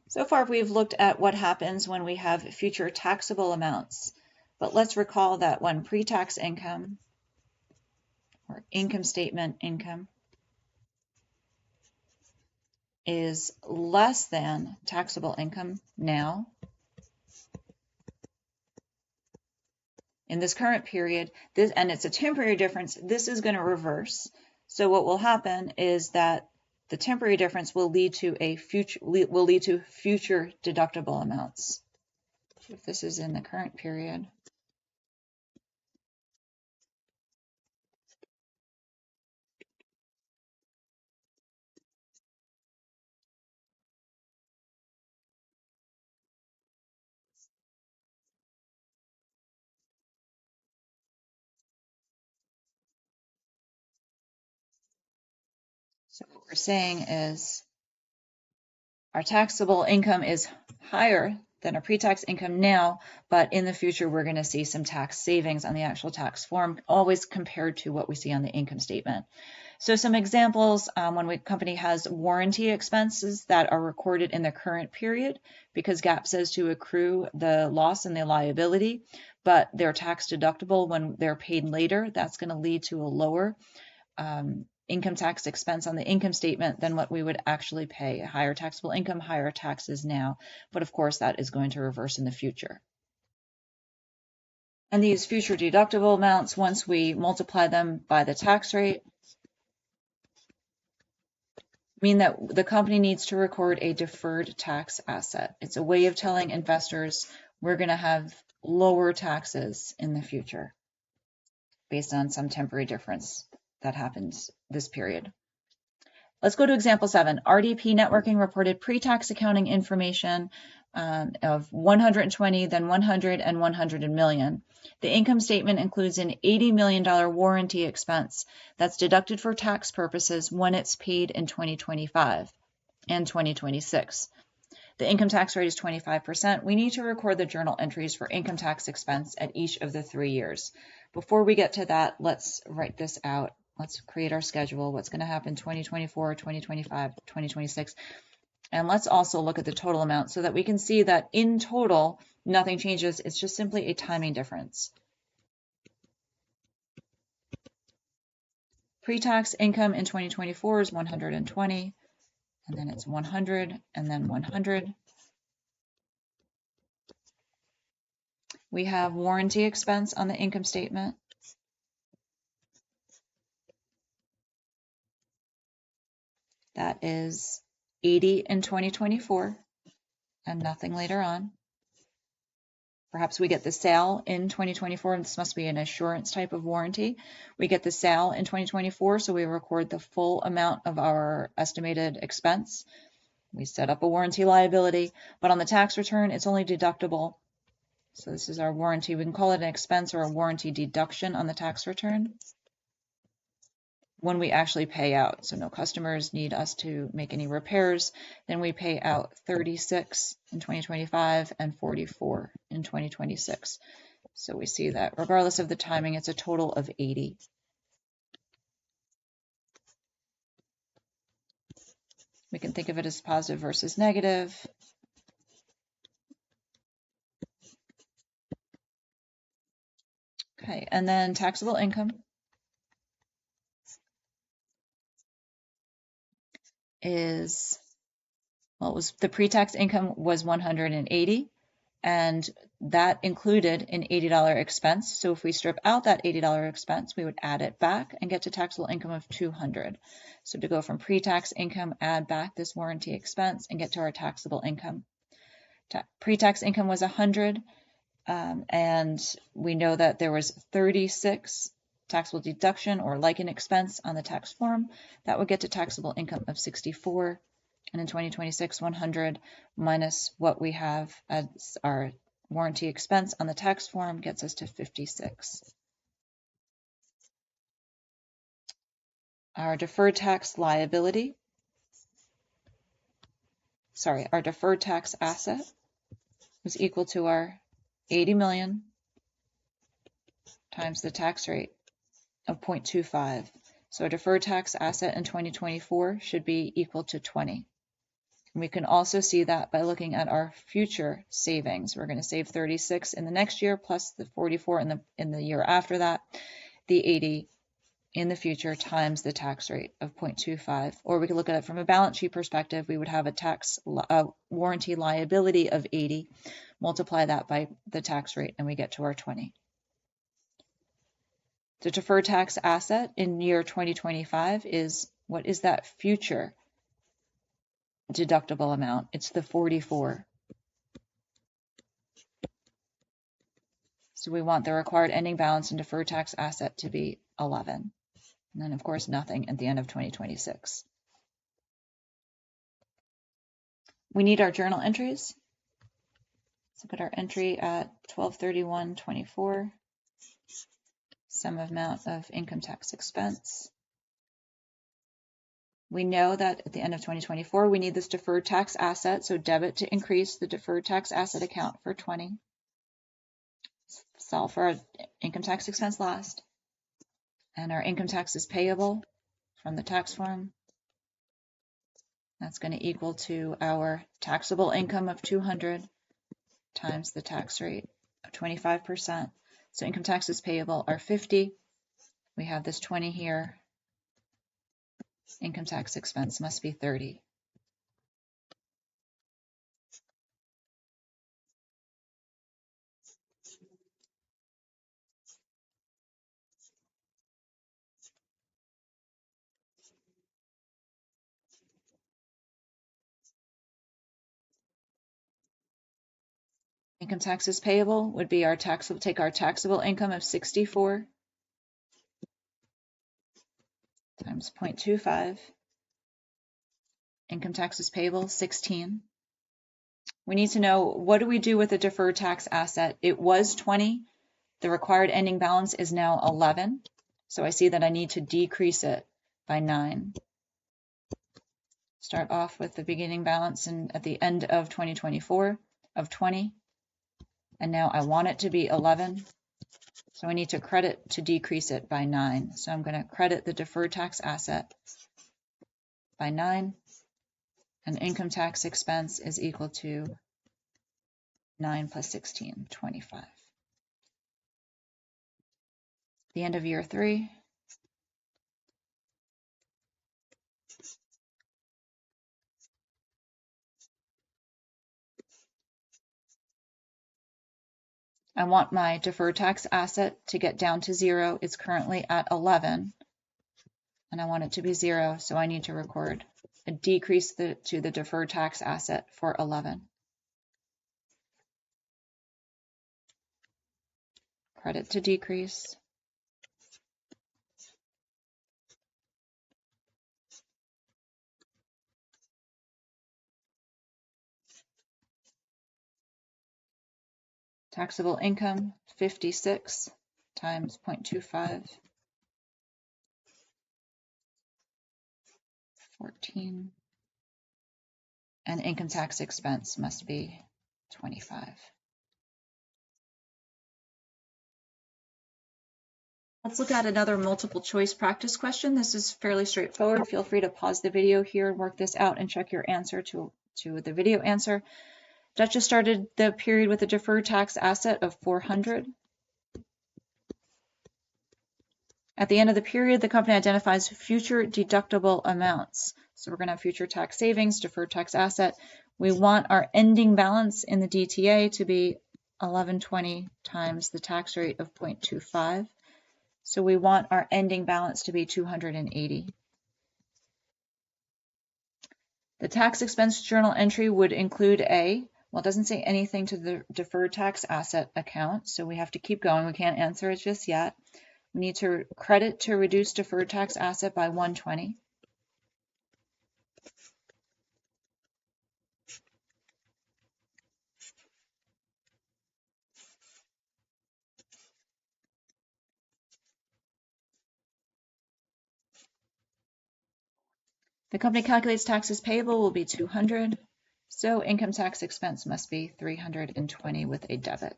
So far, we've looked at what happens when we have future taxable amounts, but let's recall that when pre-tax income or income statement income is less than taxable income now, in this current period, and it's a temporary difference, this is going to reverse. So what will happen is that the temporary difference will lead to future deductible amounts. If this is in the current period, so what we're saying is our taxable income is higher than our pre-tax income now, but in the future we're going to see some tax savings on the actual tax form, always compared to what we see on the income statement. So some examples, when a company has warranty expenses that are recorded in the current period, because GAAP says to accrue the loss and the liability, but they're tax deductible when they're paid later, that's going to lead to a lower income tax expense on the income statement than what we would actually pay. Higher taxable income, higher taxes now, but of course that is going to reverse in the future. And these future deductible amounts, once we multiply them by the tax rate, mean that the company needs to record a deferred tax asset. It's a way of telling investors we're going to have lower taxes in the future based on some temporary difference that happens this period. Let's go to example 7. RDP Networking reported pre-tax accounting information of 120, then 100, and 100 million. The income statement includes an $80 million warranty expense that's deducted for tax purposes when it's paid in 2025 and 2026. The income tax rate is 25%. We need to record the journal entries for income tax expense at each of the 3 years. Before we get to that, let's write this out. Let's create our schedule. What's going to happen 2024, 2025, 2026. And let's also look at the total amount so that we can see that in total, nothing changes. It's just simply a timing difference. Pre-tax income in 2024 is 120, and then it's 100, and then 100. We have warranty expense on the income statement. That is 80 in 2024 and nothing later on. Perhaps we get the sale in 2024, and this must be an assurance type of warranty. We get the sale in 2024, so we record the full amount of our estimated expense. We set up a warranty liability, but on the tax return, it's only deductible. So this is our warranty. We can call it an expense or a warranty deduction on the tax return when we actually pay out. So no customers need us to make any repairs. Then we pay out 36 in 2025 and 44 in 2026. So we see that regardless of the timing, it's a total of 80. We can think of it as positive versus negative. Okay, and then taxable income is, well, it was the pre-tax income was 180, and that included an $80 expense. So if we strip out that $80 expense, we would add it back and get to taxable income of 200. So to go from pre-tax income, add back this warranty expense and get to our taxable income. Pre-tax income was 100, and we know that there was 36 taxable deduction or like an expense on the tax form. That would get to taxable income of 64. And in 2026, 100 minus what we have as our warranty expense on the tax form gets us to 56. Our deferred tax liability, our deferred tax asset was equal to our 80 million times the tax rate of 0.25. So our deferred tax asset in 2024 should be equal to 20. We can also see that by looking at our future savings. We're going to save 36 in the next year, plus the 44 in the year after that, the 80 in the future times the tax rate of 0.25. Or we could look at it from a balance sheet perspective. We would have a warranty liability of 80, multiply that by the tax rate, and we get to our 20. The deferred tax asset in year 2025 is, what is that future deductible amount? It's the 44. So we want the required ending balance in deferred tax asset to be 11. And then, of course, nothing at the end of 2026. We need our journal entries. Let's look at our entry at 12/31/24. Sum amount of income tax expense. We know that at the end of 2024, we need this deferred tax asset, so debit to increase the deferred tax asset account for 20. Solve for our income tax expense last. And our income tax is payable from the tax form. That's going to equal to our taxable income of 200 times the tax rate of 25%. So income taxes payable are 50. We have this 20 here. Income tax expense must be 30. Income taxes payable would be our taxable income of 64 times 0.25. Income taxes payable 16. We need to know, what do we do with the deferred tax asset? It was 20. The required ending balance is now 11. So I see that I need to decrease it by 9. Start off with the beginning balance at the end of 2024 of 20. And now I want it to be 11. So I need to credit to decrease it by 9. So I'm going to credit the deferred tax asset by 9. And income tax expense is equal to 9 plus 16, 25. The end of year 3. I want my deferred tax asset to get down to 0. It's currently at 11, and I want it to be 0, so I need to record a decrease to the deferred tax asset for 11. Credit to decrease. Taxable income, 56 times 0.25, 14. And income tax expense must be 25. Let's look at another multiple choice practice question. This is fairly straightforward. Feel free to pause the video here and work this out and check your answer to the video answer. Duchess started the period with a deferred tax asset of 400. At the end of the period, the company identifies future deductible amounts. So we're going to have future tax savings, deferred tax asset. We want our ending balance in the DTA to be 1120 times the tax rate of 0.25. So we want our ending balance to be 280. The tax expense journal entry would include well, it doesn't say anything to the deferred tax asset account, so we have to keep going. We can't answer it just yet. We need to credit to reduce deferred tax asset by 120. The company calculates taxes payable will be 200, so income tax expense must be 320 with a debit.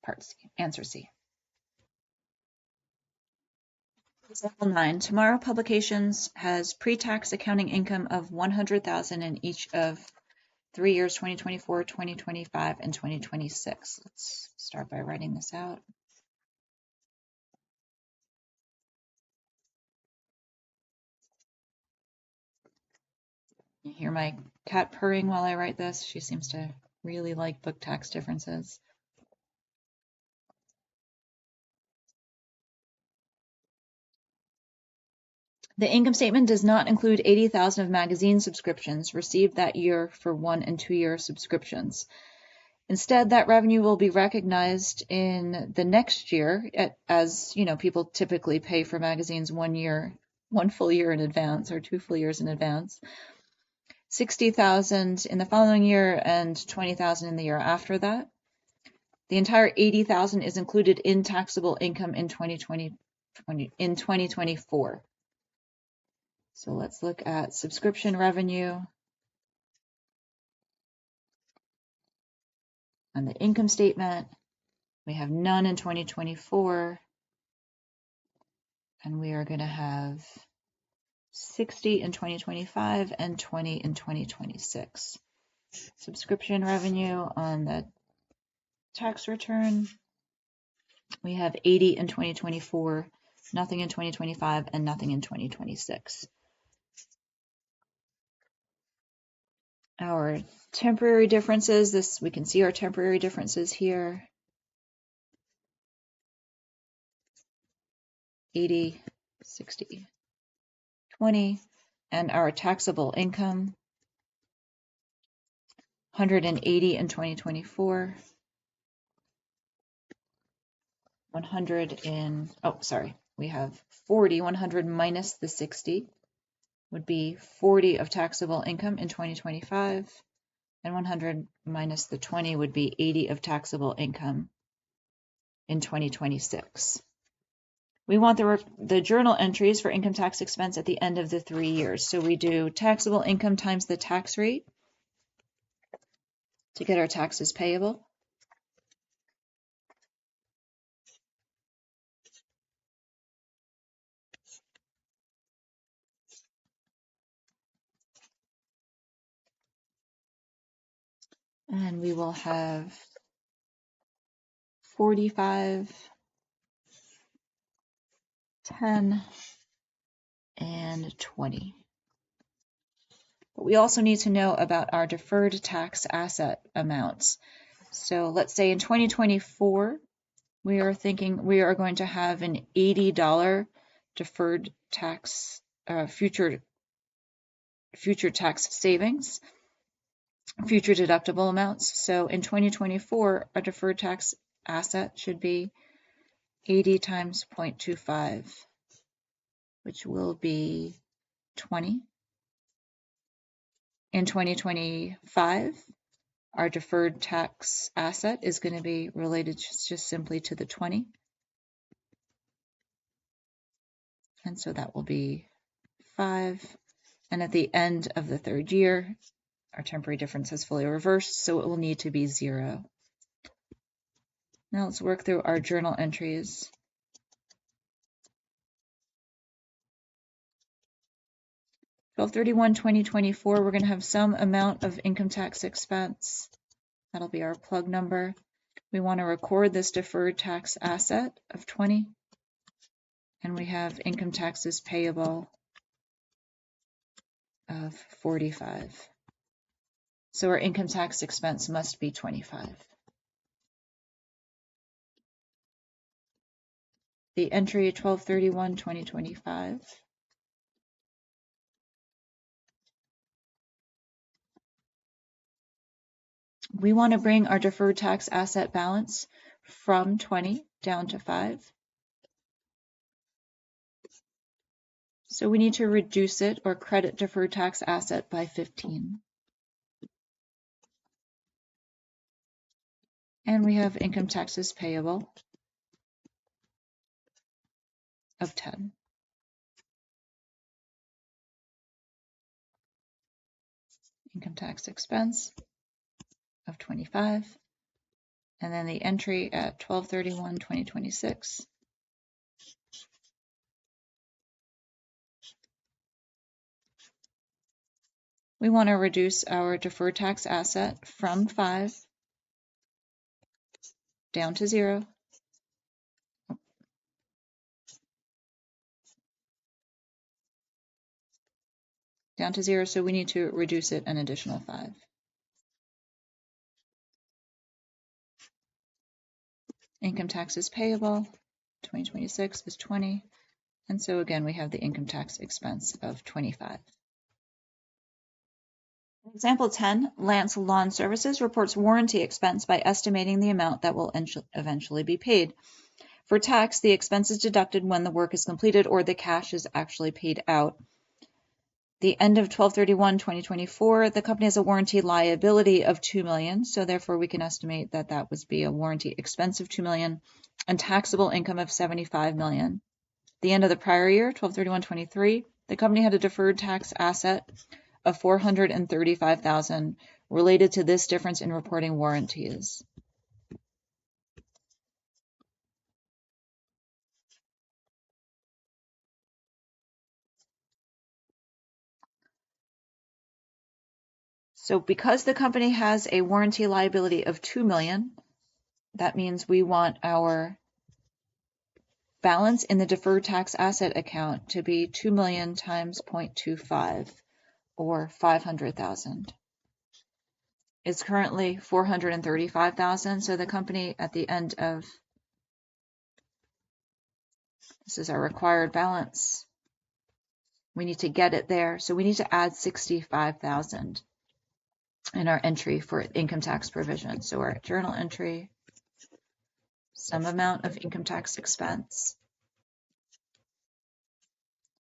Part C, answer C. Example 9, Tomorrow Publications has pre-tax accounting income of $100,000 in each of 3 years, 2024, 2025, and 2026. Let's start by writing this out. You hear my cat purring while I write this? She seems to really like book tax differences. The income statement does not include $80,000 of magazine subscriptions received that year for 1 and 2 year subscriptions. Instead, that revenue will be recognized in the next year, as people typically pay for magazines 1 full year in advance or 2 full years in advance. $60,000 in the following year and $20,000 in the year after that. The entire $80,000 is included in taxable income in 2024. So let's look at subscription revenue on the income statement. We have none in 2024, and we are going to have 60 in 2025 and 20 in 2026. Subscription revenue on the tax return, we have 80 in 2024, nothing in 2025, and nothing in 2026. Our temporary differences, we can see our temporary differences here. 80, 60, 20, and our taxable income, 180 in 2024, 100 in, we have 40, 100 minus the 60 would be 40 of taxable income in 2025, and 100 minus the 20 would be 80 of taxable income in 2026. We want the journal entries for income tax expense at the end of the 3 years. So we do taxable income times the tax rate to get our taxes payable. And we will have 45, 10, and 20. But we also need to know about our deferred tax asset amounts. So let's say in 2024, we are thinking we are going to have an $80 deferred tax, future tax savings, future deductible amounts. So in 2024, a deferred tax asset should be 80 times 0.25, which will be 20. In 2025, our deferred tax asset is going to be related just simply to the 20. And so that will be 5. And at the end of the 3rd year, our temporary difference has fully reversed, so it will need to be 0. Now let's work through our journal entries. $12/31/2024, we're going to have some amount of income tax expense. That'll be our plug number. We want to record this deferred tax asset of 20, and we have income taxes payable of 45. So our income tax expense must be 25. The entry 12/31/2025. We want to bring our deferred tax asset balance from 20 down to 5. So we need to reduce it or credit deferred tax asset by 15. And we have income taxes payable of 10. Income tax expense of 25. And then the entry at 12/31/2026 we want to reduce our deferred tax asset from 5 down to 0. Down to 0, so we need to reduce it an additional 5. Income taxes payable, 2026 is 20. And so again, we have the income tax expense of 25. Example 10, Lance Lawn Services reports warranty expense by estimating the amount that will eventually be paid. For tax, the expense is deducted when the work is completed or the cash is actually paid out. The end of 12/31/2024, the company has a warranty liability of $2 million, so therefore we can estimate that that would be a warranty expense of $2 million and taxable income of $75 million. The end of the prior year, 12/31/23, the company had a deferred tax asset of $435,000 related to this difference in reporting warranties. So because the company has a warranty liability of $2 million, that means we want our balance in the deferred tax asset account to be $2 million times 0.25, or $500,000. It's currently $435,000, so the company at the end of, this is our required balance, we need to get it there, so we need to add $65,000 in our entry for income tax provision. So our journal entry, some amount of income tax expense,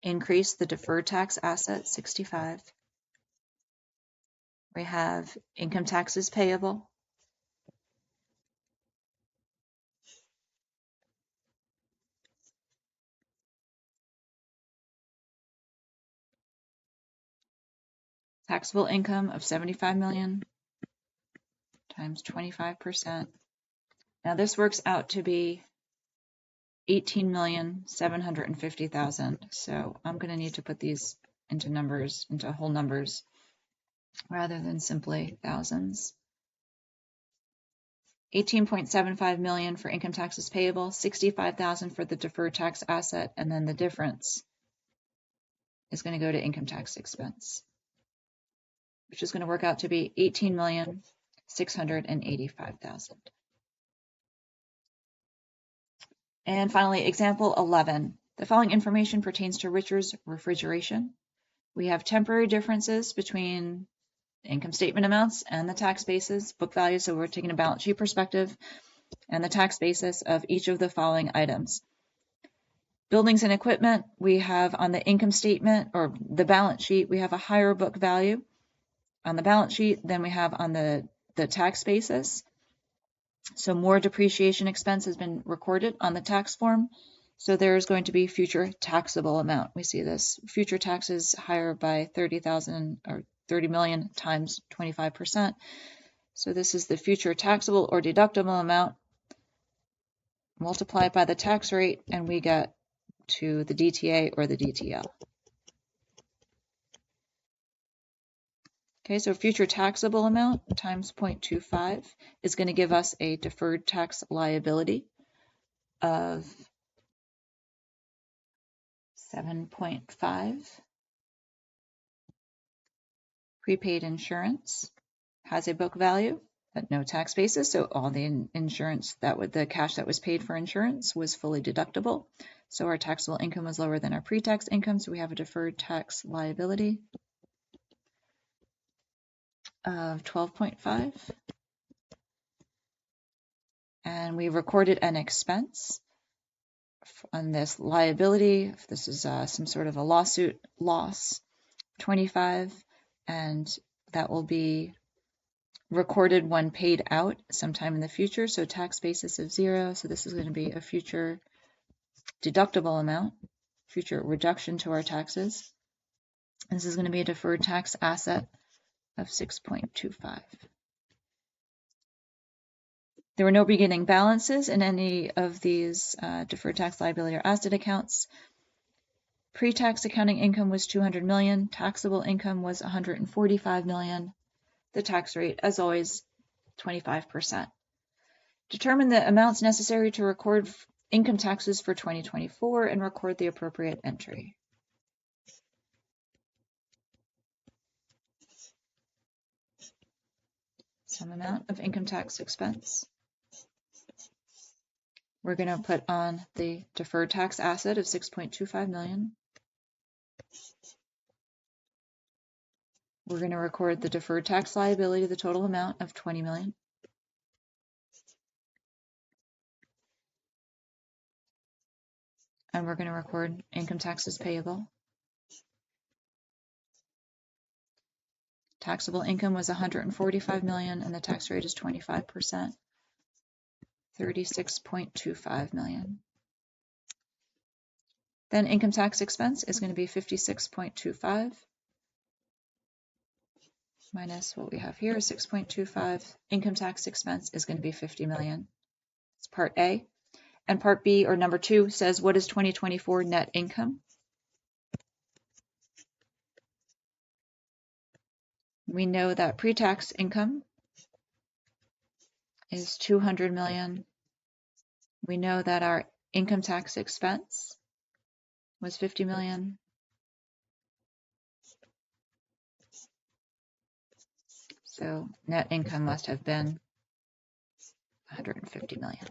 increase the deferred tax asset, 65. We have income taxes payable, taxable income of $75 million times 25%. Now this works out to be $18,750,000. So I'm going to need to put these into numbers, into whole numbers, rather than simply thousands. 18.75 million for income taxes payable, 65,000 for the deferred tax asset, and then the difference is going to go to income tax expense, which is going to work out to be 18,685,000. And finally, example 11. The following information pertains to Richards Refrigeration. We have temporary differences between income statement amounts and the tax basis, book value, so we're taking a balance sheet perspective, and the tax basis of each of the following items. Buildings and equipment, we have on the income statement or the balance sheet, we have a higher book value on the balance sheet than we have on the tax basis. So more depreciation expense has been recorded on the tax form. So there's going to be future taxable amount. We see this future taxes higher by 30,000 or 30 million times 25%. So this is the future taxable or deductible amount multiplied by the tax rate, and we get to the DTA or the DTL. Okay, so future taxable amount times 0.25 is going to give us a deferred tax liability of 7.5. Prepaid insurance has a book value but no tax basis, so all the insurance the cash that was paid for insurance was fully deductible. So our taxable income was lower than our pre-tax income, so we have a deferred tax liability of 12.5. And we recorded an expense on this liability. If this is some sort of a lawsuit loss, 25, and that will be recorded when paid out sometime in the future. So tax basis of 0. So this is going to be a future deductible amount, future reduction to our taxes. This is going to be a deferred tax asset of 6.25. There were no beginning balances in any of these deferred tax liability or asset accounts. Pre-tax accounting income was 200 million, taxable income was 145 million. The tax rate, as always, 25%. Determine the amounts necessary to record income taxes for 2024 and record the appropriate entry. Some amount of income tax expense. We're going to put on the deferred tax asset of 6.25 million. We're going to record the deferred tax liability, the total amount of 20 million. And we're going to record income taxes payable. Taxable income was 145 million and the tax rate is 25%, 36.25 million. Then income tax expense is going to be 56.25 minus what we have here, 6.25. Income tax expense is going to be 50 million. It's part A. And part B, or number 2, says what is 2024 net income? We know that pre-tax income is 200 million. We know that our income tax expense was 50 million. So net income must have been 150 million.